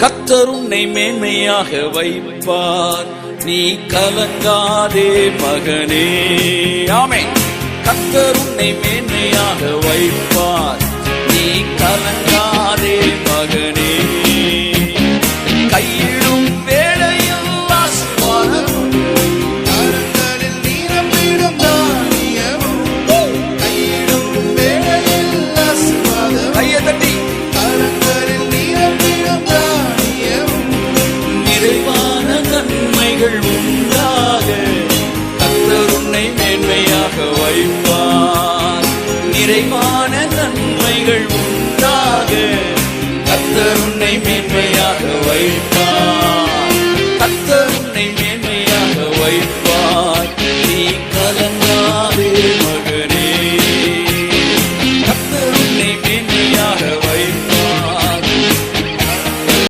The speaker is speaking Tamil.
கர்த்தர் உன்னை மேன்மையாக வைப்பார், நீ கலங்காதே மகனே. ஆமென். கர்த்தர் உன்னை மேன்மையாக வைப்பார், நீ கலங்காதே மகனே. கையிடும் வேளையில் ஆசீர்வாதம், கரங்களில் நிரம்பிடும் தானியமும். கையிடும் வேளையில் ஆசீர்வாதம், கையை தட்டி கரங்களில் நிரம்பிடும் தானியமும். நிறைவான நன்மைகள் உண்டாக கர்த்தர் உன்னை மேன்மையாக வைப்பார். நிறைவான நன்மைகள் உண்டாக கர்த்தர் உன்னை மேன்மையாக வைப்பார். கர்த்தர் உன்னை மேன்மையாக வைப்பார்.